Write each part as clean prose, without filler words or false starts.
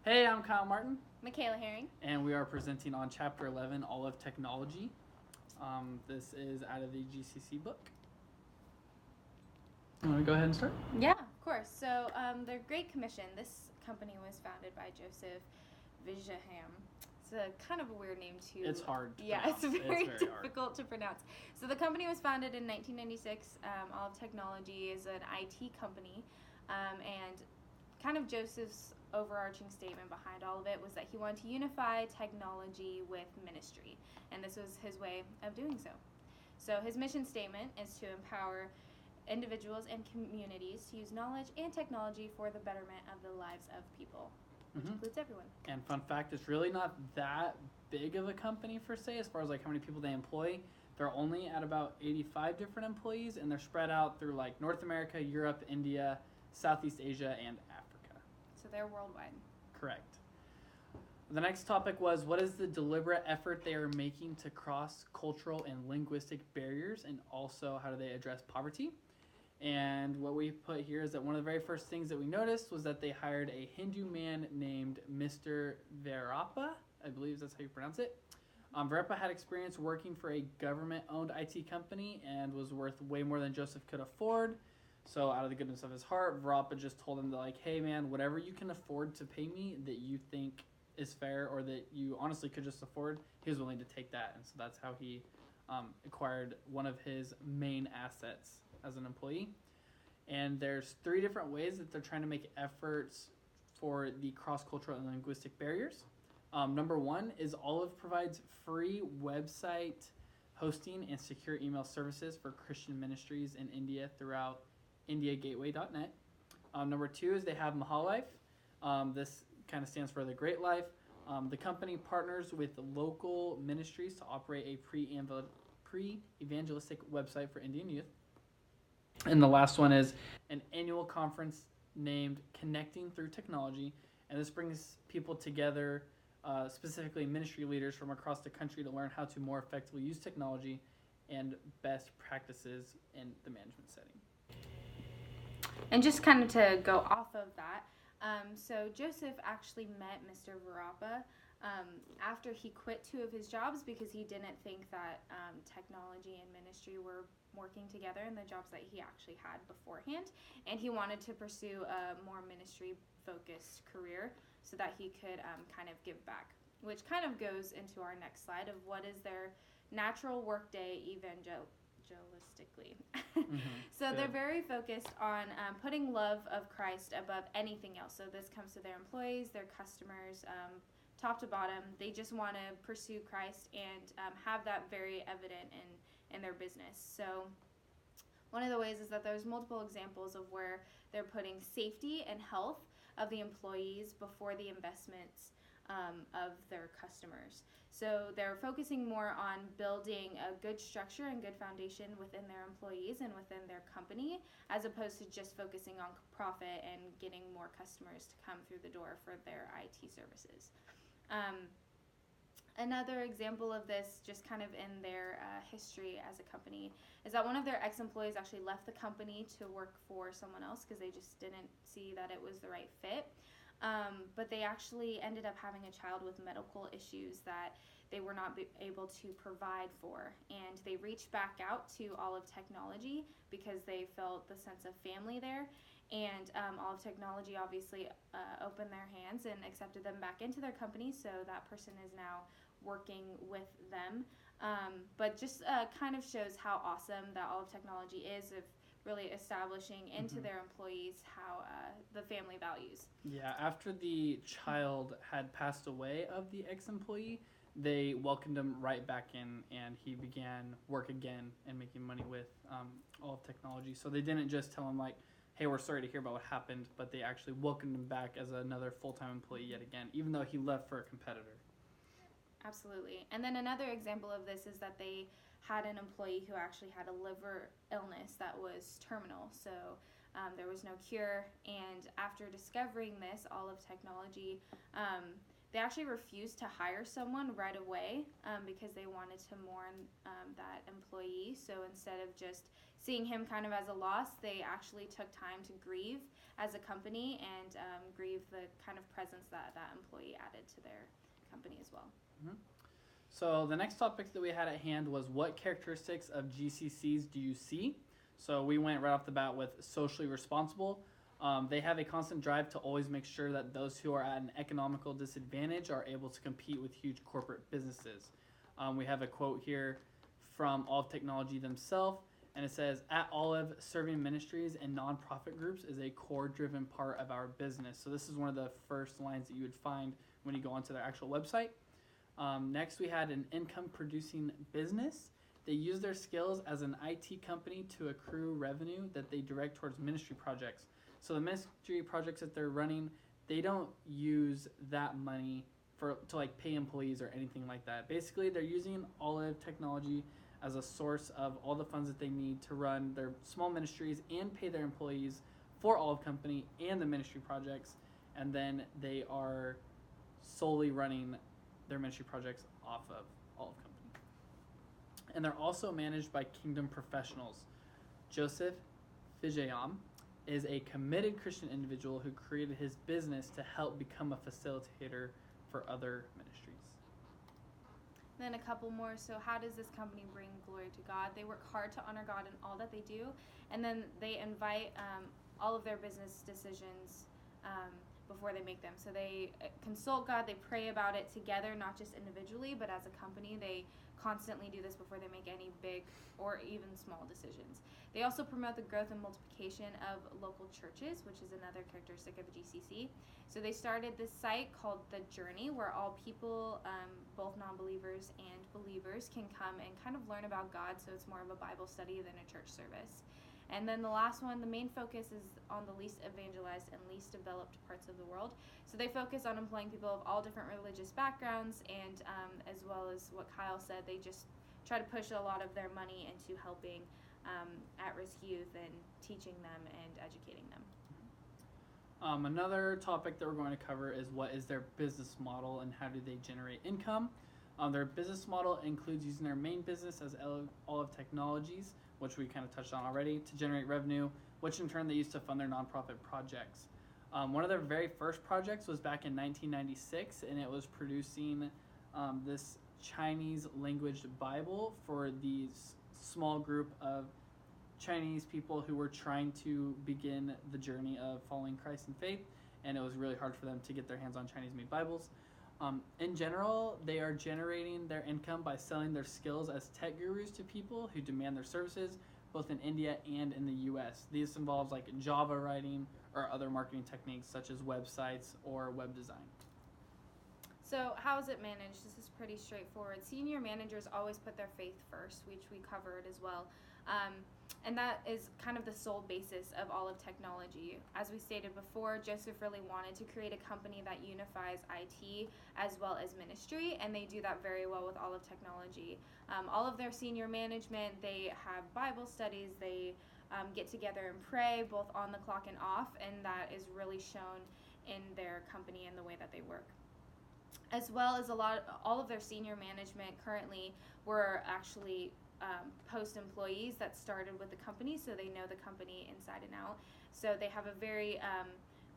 Hey, I'm Kyle Martin, Michaela Herring. and we are presenting on Chapter 11, All of Technology. This is out of the GCC book. You want to go ahead and start? Yeah, of course. So, the Great Commission, this company was founded by Joseph Vijaham. It's a kind of a weird name too. It's hard to Yeah, pronounce. it's very hard. difficult to pronounce. So the company was founded in 1996. All of Technology is an IT company, and kind of Joseph's overarching statement behind all of it was that he wanted to unify technology with ministry, and this was his way of doing so. So his mission statement is to empower individuals and communities to use knowledge and technology for the betterment of the lives of people, which includes everyone. And fun fact, it's really not that big of a company per se as far as like how many people they employ. They're only at about 85 different employees, and they're spread out through like North America, Europe, India, Southeast Asia, and Africa. So they're worldwide. Correct. The next topic was, what is the deliberate effort they are making to cross cultural and linguistic barriers, and also how do they address poverty? And what we put here is that one of the very first things that we noticed was that they hired a Hindu man named Mr. Veerappa. I believe that's how you pronounce it. Veerappa had experience working for a government-owned IT company and was worth way more than Joseph could afford. So out of the goodness of his heart, Veerappa just told him that, like, hey man, whatever you can afford to pay me that you think is fair or that you honestly could just afford, he was willing to take that. And so that's how he acquired one of his main assets as an employee. And there's 3 different ways that they're trying to make efforts for the cross-cultural and linguistic barriers. Number 1 is Olive provides free website hosting and secure email services for Christian ministries in India throughout indiagateway.net. Number 2 is they have Mahalife. This kind of stands for the Great Life. The company partners with local ministries to operate a pre-evangelistic website for Indian youth. And the last one is an annual conference named Connecting Through Technology. And this brings people together, specifically ministry leaders from across the country, to learn how to more effectively use technology and best practices in the management setting. And just kind of to go off of that, so Joseph actually met Mr. Veerappa after he quit 2 of his jobs because he didn't think that technology and ministry were working together in the jobs that he actually had beforehand, and he wanted to pursue a more ministry-focused career so that he could kind of give back, which kind of goes into our next slide of what is their natural workday evangelistically. So they're very focused on putting love of Christ above anything else. So this comes to their employees, their customers, top to bottom. They just want to pursue Christ and have that very evident in their business. So one of the ways is that there's multiple examples of where they're putting safety and health of the employees before the investments of their customers. So they're focusing more on building a good structure and good foundation within their employees and within their company, as opposed to just focusing on profit and getting more customers to come through the door for their IT services. Another example of this, just kind of in their history as a company, is that one of their ex-employees actually left the company to work for someone else because they just didn't see that it was the right fit. But they actually ended up having a child with medical issues that they were not able to provide for. And they reached back out to Olive Technology because they felt the sense of family there. And Olive Technology obviously opened their hands and accepted them back into their company. So that person is now working with them. But just kind of shows how awesome that Olive Technology is of really establishing into their employees how the family values. Yeah, after the child had passed away of the ex-employee, they welcomed him right back in, and he began work again and making money with Olive Technology. So they didn't just tell him, like, hey, we're sorry to hear about what happened, but they actually welcomed him back as another full-time employee yet again, even though he left for a competitor. Absolutely. And then another example of this is that they had an employee who actually had a liver illness that was terminal. So there was no cure. And after discovering this, Olive Technology, they actually refused to hire someone right away because they wanted to mourn that employee. So instead of just seeing him kind of as a loss, they actually took time to grieve as a company and grieve the kind of presence that that employee added to their company as well. Mm-hmm. So the next topic that we had at hand was what characteristics of GCCs do you see? So we went right off the bat with socially responsible. They have a constant drive to always make sure that those who are at an economical disadvantage are able to compete with huge corporate businesses. We have a quote here from Olive Technology themselves, and it says, "At Olive, serving ministries and nonprofit groups is a core-driven part of our business." So this is one of the first lines that you would find when you go onto their actual website. Next, we had an income-producing business. They use their skills as an IT company to accrue revenue that they direct towards ministry projects. So the ministry projects that they're running, they don't use that money to like pay employees or anything like that. Basically, they're using Olive Technology as a source of all the funds that they need to run their small ministries and pay their employees for Olive Company and the ministry projects, and then they are solely running their ministry projects off of Olive Company. And they're also managed by Kingdom Professionals. Joseph Fijayam is a committed Christian individual who created his business to help become a facilitator for other ministries. Then a couple more. So how does this company bring glory to God? They work hard to honor God in all that they do, and then they invite all of their business decisions before they make them. So they consult God, they pray about it together, not just individually, but as a company. They constantly do this before they make any big or even small decisions. They also promote the growth and multiplication of local churches, which is another characteristic of a GCC. So they started this site called The Journey, where all people, both non-believers and believers, can come and kind of learn about God, so it's more of a Bible study than a church service. And then the last one, the main focus is on the least evangelized and least developed parts of the world. So they focus on employing people of all different religious backgrounds, and as well as what Kyle said, they just try to push a lot of their money into helping at-risk youth and teaching them and educating them. Another topic that we're going to cover is what is their business model and how do they generate income. Their business model includes using their main business as Olive Technologies, which we kind of touched on already, to generate revenue, which in turn they use to fund their nonprofit projects. One of their very first projects was back in 1996, and it was producing this Chinese language Bible for these small group of Chinese people who were trying to begin the journey of following Christ in faith, and it was really hard for them to get their hands on Chinese-made Bibles. In general, they are generating their income by selling their skills as tech gurus to people who demand their services, both in India and in the US. This involves like Java writing or other marketing techniques such as websites or web design. So how is it managed? This is pretty straightforward. Senior managers always put their faith first, which we covered as well. And that is kind of the sole basis of Olive Technology. As we stated before, Joseph really wanted to create a company that unifies IT as well as ministry, and they do that very well with Olive Technology. All of their senior management, they have Bible studies, they get together and pray both on the clock and off, and that is really shown in their company and the way that they work. As well as all of their senior management currently were actually post-employees that started with the company, so they know the company inside and out. So they have a very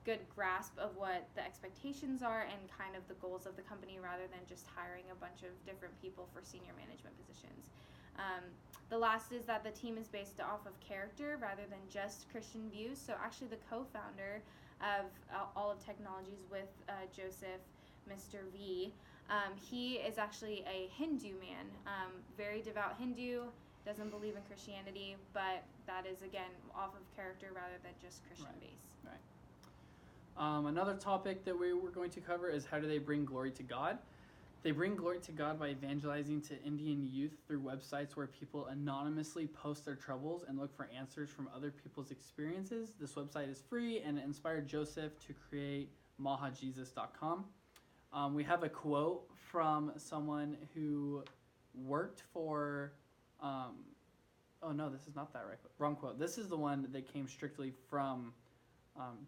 good grasp of what the expectations are and kind of the goals of the company, rather than just hiring a bunch of different people for senior management positions. The last is that the team is based off of character rather than just Christian views. So actually the co-founder of Olive Technologies with Joseph, Mr. V, he is actually a Hindu man, very devout Hindu, doesn't believe in Christianity, but that is, again, off of character rather than just Christian base. Right. Another topic that we were going to cover is how do they bring glory to God? They bring glory to God by evangelizing to Indian youth through websites where people anonymously post their troubles and look for answers from other people's experiences. This website is free, and it inspired Joseph to create mahajesus.com. We have a quote from someone who worked for, oh no, this is not that right, wrong quote. This is the one that came strictly from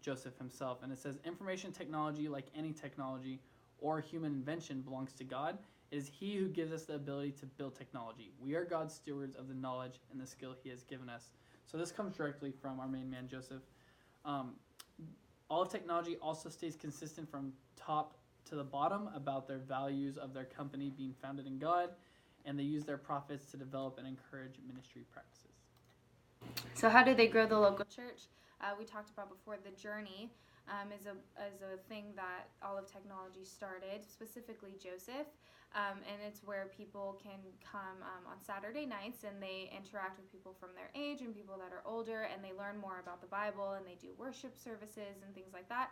Joseph himself, and it says, "Information technology, like any technology or human invention, belongs to God. It is He who gives us the ability to build technology. We are God's stewards of the knowledge and the skill He has given us." So this comes directly from our main man, Joseph. Olive Technology also stays consistent from top to the bottom about their values of their company being founded in God, and they use their profits to develop and encourage ministry practices. So how do they grow the local church? We talked about before the journey is a thing that Olive Technology started, specifically Joseph, and it's where people can come on Saturday nights and they interact with people from their age and people that are older, and they learn more about the Bible, and they do worship services and things like that.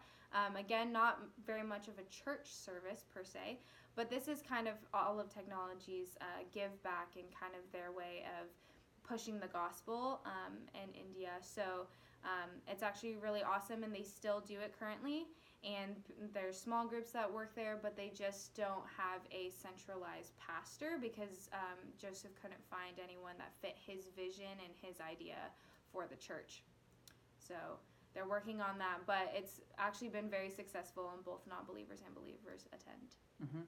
Again, not very much of a church service per se, but this is kind of Olive Technology's give back and kind of their way of pushing the gospel in India. So it's actually really awesome, and they still do it currently. And there's small groups that work there, but they just don't have a centralized pastor because Joseph couldn't find anyone that fit his vision and his idea for the church. So they're working on that, but it's actually been very successful, and both non-believers and believers attend. Mm-hmm.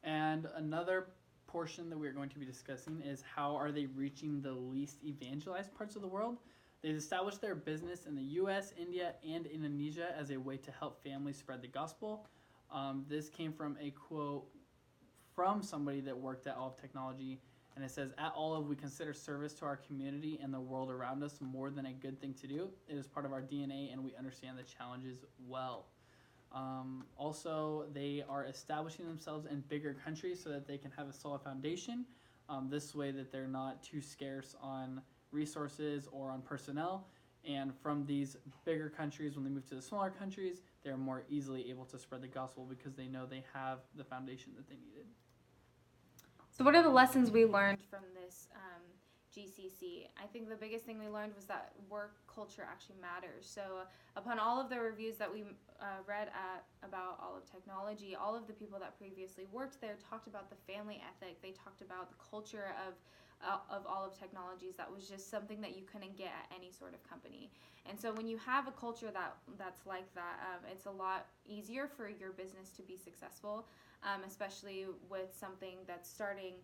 And another portion that we're going to be discussing is how are they reaching the least evangelized parts of the world. They've established their business in the U.S., India, and Indonesia as a way to help families spread the gospel. This came from a quote from somebody that worked at Olive Technology, and it says, "At Olive, we consider service to our community and the world around us more than a good thing to do. It is part of our DNA, and we understand the challenges well." Also, they are establishing themselves in bigger countries so that they can have a solid foundation. This way that they're not too scarce on resources or on personnel, and from these bigger countries, when they move to the smaller countries, they're more easily able to spread the gospel because they know they have the foundation that they needed. So what are the lessons we learned from this GCC? I think the biggest thing we learned was that work culture actually matters. So upon all of the reviews that we read about Olive Technology, all of the people that previously worked there talked about the family ethic. They talked about the culture of Olive Technologies that was just something that you couldn't get at any sort of company. And so when you have a culture that's like that, it's a lot easier for your business to be successful, especially with something that's starting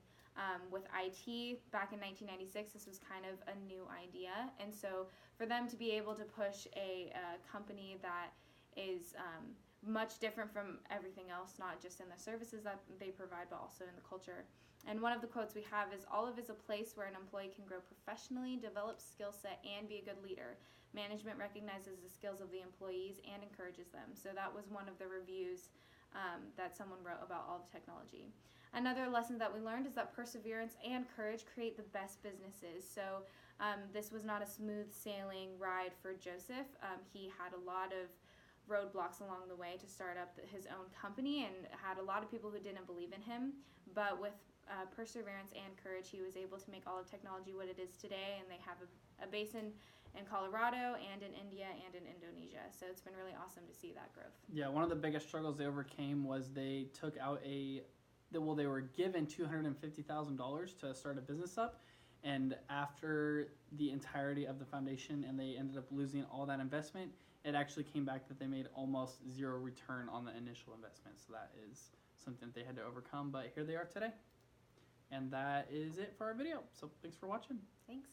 with IT back in 1996. This was kind of a new idea. And so for them to be able to push a company that is much different from everything else, not just in the services that they provide, but also in the culture. And one of the quotes we have is, "Olive is a place where an employee can grow professionally, develop skill set, and be a good leader. Management recognizes the skills of the employees and encourages them." So that was one of the reviews that someone wrote about Olive Technology. Another lesson that we learned is that perseverance and courage create the best businesses. So this was not a smooth sailing ride for Joseph. He had a lot of roadblocks along the way to start up his own company, and had a lot of people who didn't believe in him. But with perseverance and courage, he was able to make Olive Technology what it is today, and they have a base in Colorado and in India and in Indonesia. So it's been really awesome to see that growth. Yeah, one of the biggest struggles they overcame was they took out they were given $250,000 to start a business up, and after the entirety of the foundation and they ended up losing all that investment, it actually came back that they made almost zero return on the initial investment. So that is something that they had to overcome, but here they are today. And that is it for our video. So thanks for watching. Thanks.